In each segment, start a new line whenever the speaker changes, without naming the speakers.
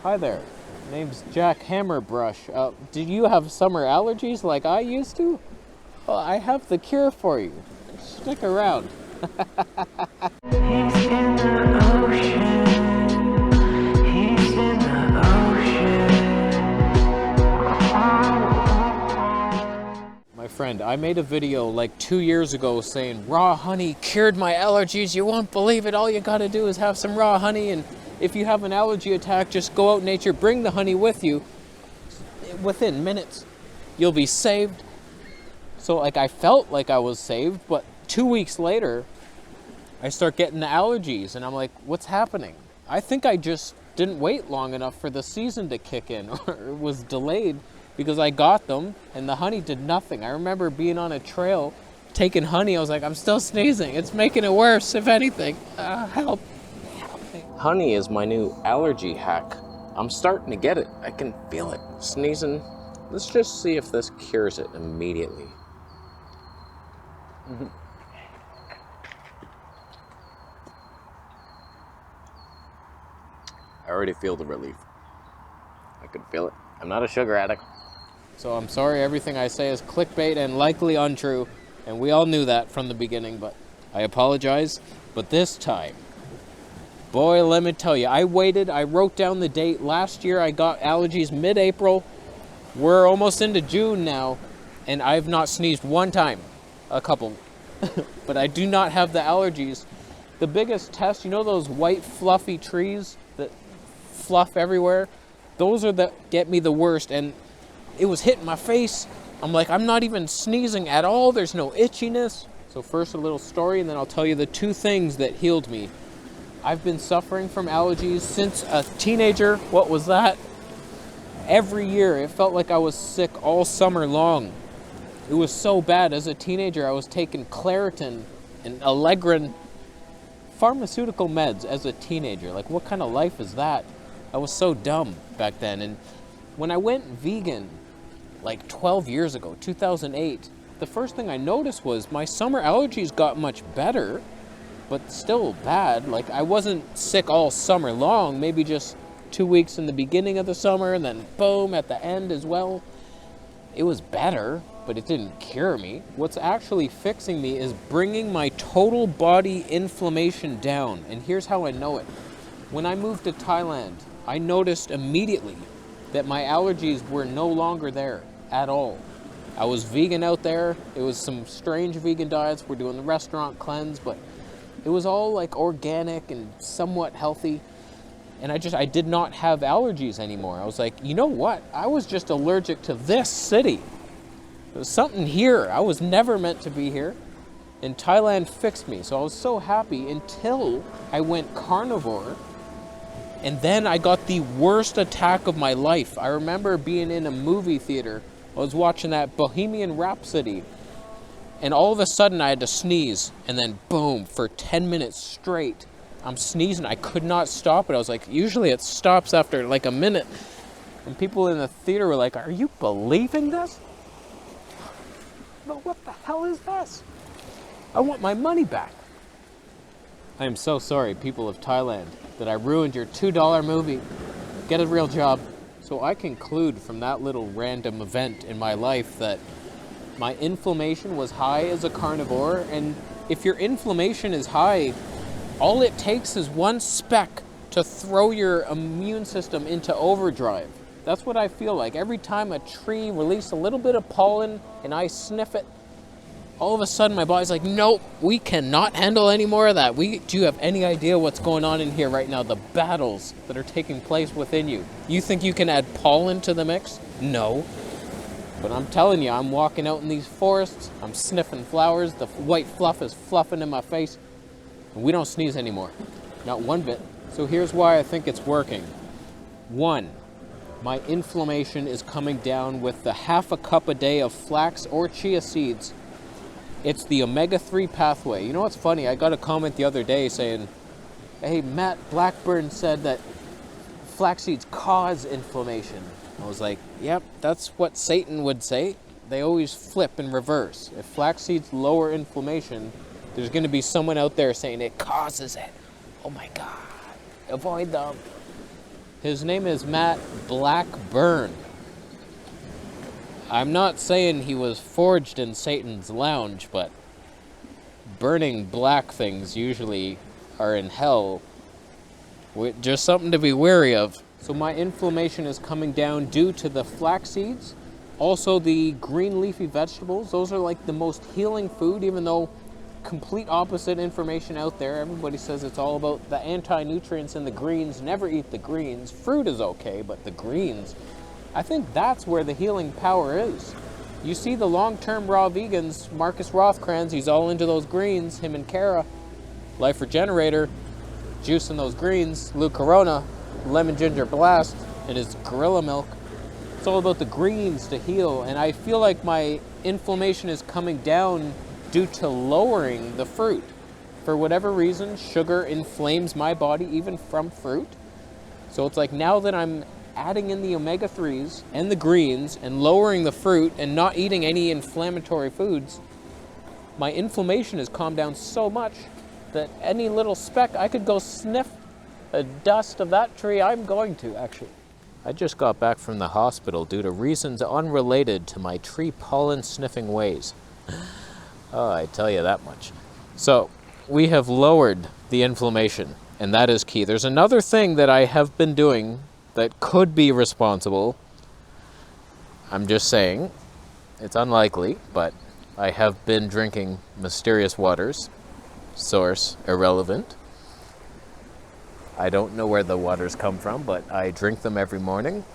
Hi there. Name's Jack Hammerbrush. Do you have summer allergies like I used to? Well, I have the cure for you. Stick around.
He's in the ocean. He's in the ocean.
My friend, I made a video like 2 years ago saying raw honey cured my allergies. You won't believe it. All you gotta do is have some raw honey, and if you have an allergy attack, just go out in nature, bring the honey with you. Within minutes, you'll be saved. So like I felt like I was saved, but 2 weeks later, I start getting the allergies, and I'm like, what's happening? I think I just didn't wait long enough for the season to kick in, or it was delayed because I got them and the honey did nothing. I remember being on a trail, taking honey. I was like, I'm still sneezing. It's making it worse, if anything. Help. Honey is my new allergy hack. I'm starting to get it. I can feel it. Sneezing. Let's just see if this cures it immediately. I already feel the relief. I can feel it. I'm not a sugar addict. So I'm sorry everything I say is clickbait and likely untrue, and we all knew that from the beginning, but I apologize. But this time, boy, let me tell you, I waited, I wrote down the date. Last year I got allergies mid-April. We're almost into June now, and I've not sneezed one time. A couple. But I do not have the allergies. The biggest test, you know those white fluffy trees that fluff everywhere? Those are that get me the worst, and it was hitting my face. I'm like, I'm not even sneezing at all. There's no itchiness. So first a little story, and then I'll tell you the two things that healed me. I've been suffering from allergies since a teenager. What was that? Every year, it felt like I was sick all summer long. It was so bad. As a teenager, I was taking Claritin and Allegrin, pharmaceutical meds as a teenager. Like, what kind of life is that? I was so dumb back then. And when I went vegan, like 12 years ago, 2008, the first thing I noticed was my summer allergies got much better, but still bad. Like, I wasn't sick all summer long, maybe just 2 weeks in the beginning of the summer, and then boom, at the end as well. It was better, but it didn't cure me. What's actually fixing me is bringing my total body inflammation down, and here's how I know it. When I moved to Thailand, I noticed immediately that my allergies were no longer there at all. I was vegan out there. It was some strange vegan diets. We're doing the restaurant cleanse, but it was all like organic and somewhat healthy. And I did not have allergies anymore. I was like, you know what? I was just allergic to this city. There was something here. I was never meant to be here. And Thailand fixed me. So I was so happy until I went carnivore. And then I got the worst attack of my life. I remember being in a movie theater. I was watching that Bohemian Rhapsody. And all of a sudden I had to sneeze. And then boom, for 10 minutes straight, I'm sneezing. I could not stop it. I was like, usually it stops after like a minute. And people in the theater were like, are you believing this? But what the hell is this? I want my money back. I am so sorry, people of Thailand, that I ruined your $2 movie. Get a real job. So I conclude from that little random event in my life that my inflammation was high as a carnivore, and if your inflammation is high, all it takes is one speck to throw your immune system into overdrive. That's what I feel like. Every time a tree releases a little bit of pollen and I sniff it, all of a sudden my body's like, nope, we cannot handle any more of that. Do you have any idea what's going on in here right now? The battles that are taking place within you. You think you can add pollen to the mix? No. But I'm telling you, I'm walking out in these forests, I'm sniffing flowers, the white fluff is fluffing in my face, and we don't sneeze anymore. Not one bit. So here's why I think it's working. 1, my inflammation is coming down with the half a cup a day of flax or chia seeds. It's the omega-3 pathway. You know what's funny? I got a comment the other day saying, hey, Matt Blackburn said that flax seeds cause inflammation. I was like, yep, that's what Satan would say. They always flip in reverse. If flax seeds lower inflammation, there's going to be someone out there saying it causes it. Oh my God, avoid them. His name is Matt Blackburn. I'm not saying he was forged in Satan's lounge, but burning black things usually are in hell. Just something to be wary of. So my inflammation is coming down due to the flax seeds. Also the green leafy vegetables. Those are like the most healing food, even though complete opposite information out there. Everybody says it's all about the anti-nutrients in the greens. Never eat the greens. Fruit is okay, but the greens, I think that's where the healing power is. You see the long-term raw vegans, Marcus Rothkranz, he's all into those greens, him and Kara, Life Regenerator, juicing those greens, Lou Corona, Lemon Ginger Blast, and his Gorilla Milk. It's all about the greens to heal, and I feel like my inflammation is coming down due to lowering the fruit. For whatever reason, sugar inflames my body even from fruit. So it's like now that I'm adding in the omega-3s and the greens and lowering the fruit and not eating any inflammatory foods, my inflammation has calmed down so much that any little speck, I could go sniff the dust of that tree. I'm going to, actually. I just got back from the hospital due to reasons unrelated to my tree pollen sniffing ways. Oh, I tell you that much. So, we have lowered the inflammation, and that is key. There's another thing that I have been doing that could be responsible. I'm just saying, it's unlikely, but I have been drinking mysterious waters. Source irrelevant. I don't know where the waters come from, but I drink them every morning,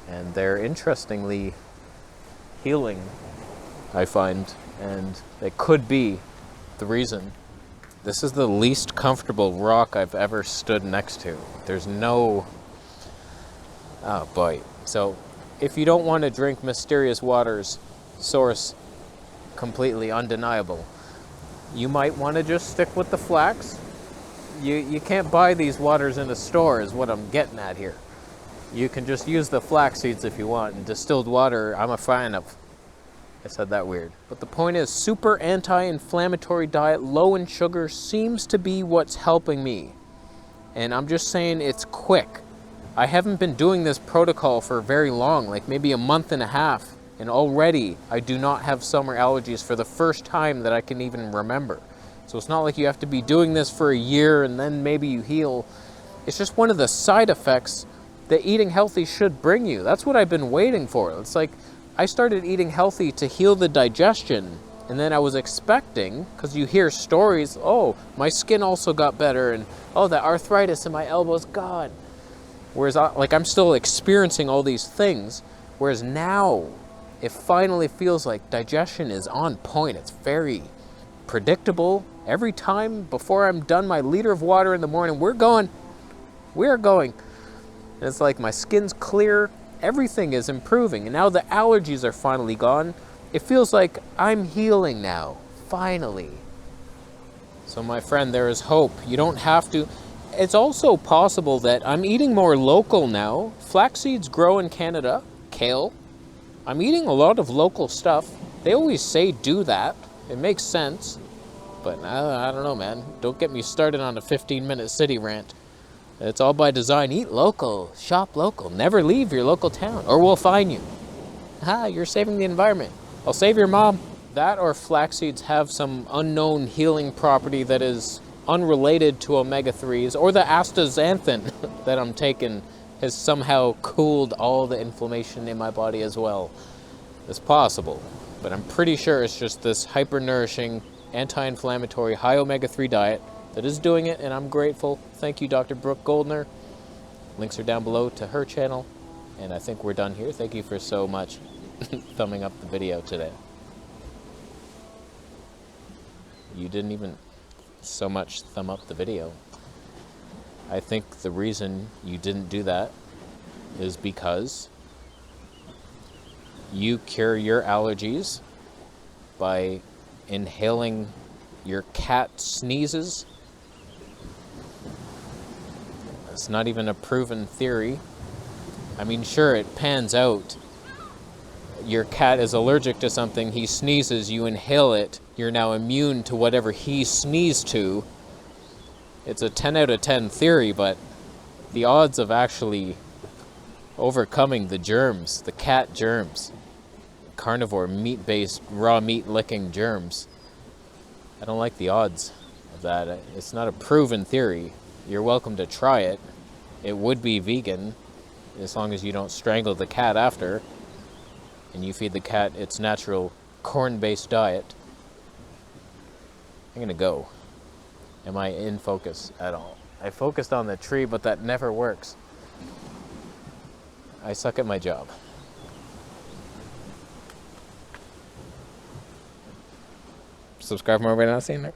and they're interestingly healing, I find, and it could be the reason. This is the least comfortable rock I've ever stood next to. There's no... Oh boy. So, if you don't want to drink mysterious waters, source completely undeniable, you might want to just stick with the flax. You can't buy these waters in a store is what I'm getting at here. You can just use the flax seeds if you want, and distilled water I'm a fan of. I said that weird. But the point is, super anti-inflammatory diet, low in sugar, seems to be what's helping me. And I'm just saying it's quick. I haven't been doing this protocol for very long, like maybe a month and a half. And already I do not have summer allergies for the first time that I can even remember. So it's not like you have to be doing this for a year and then maybe you heal. It's just one of the side effects that eating healthy should bring you. That's what I've been waiting for. It's like I started eating healthy to heal the digestion, and then I was expecting, because you hear stories, oh, my skin also got better, and oh, the arthritis in my elbow's gone. Whereas I'm still experiencing all these things, whereas now it finally feels like digestion is on point. It's very predictable. Every time before I'm done my liter of water in the morning, we're going. And it's like my skin's clear. Everything is improving. And now the allergies are finally gone. It feels like I'm healing now. Finally. So my friend, there is hope. You don't have to. It's also possible that I'm eating more local now. Flax seeds grow in Canada. Kale. I'm eating a lot of local stuff. They always say do that. It makes sense. But I don't know, man. Don't get me started on a 15-minute city rant. It's all by design. Eat local. Shop local. Never leave your local town, or we'll fine you. You're saving the environment. I'll save your mom. That or flax seeds have some unknown healing property that is unrelated to omega-3s, or the astaxanthin that I'm taking has somehow cooled all the inflammation in my body as well. It's possible, but I'm pretty sure it's just this hyper-nourishing, anti-inflammatory, high omega-3 diet that is doing it, and I'm grateful. Thank you, Dr. Brooke Goldner. Links are down below to her channel, and I think we're done here. Thank you for so much thumbing up the video today. You didn't even so much thumb up the video. I think the reason you didn't do that is because you cure your allergies by inhaling your cat sneezes. It's not even a proven theory. I mean, sure, it pans out. Your cat is allergic to something, he sneezes, you inhale it, you're now immune to whatever he sneezed to. It's a 10 out of 10 theory, but the odds of actually overcoming the germs, the cat germs, carnivore meat-based raw meat licking germs. I don't like the odds of that. It's not a proven theory. You're welcome to try it. It would be vegan as long as you don't strangle the cat after and you feed the cat its natural corn-based diet. I'm gonna go. Am I in focus at all? I focused on the tree, but that never works. I suck at my job. Subscribe for more, but not seeing it.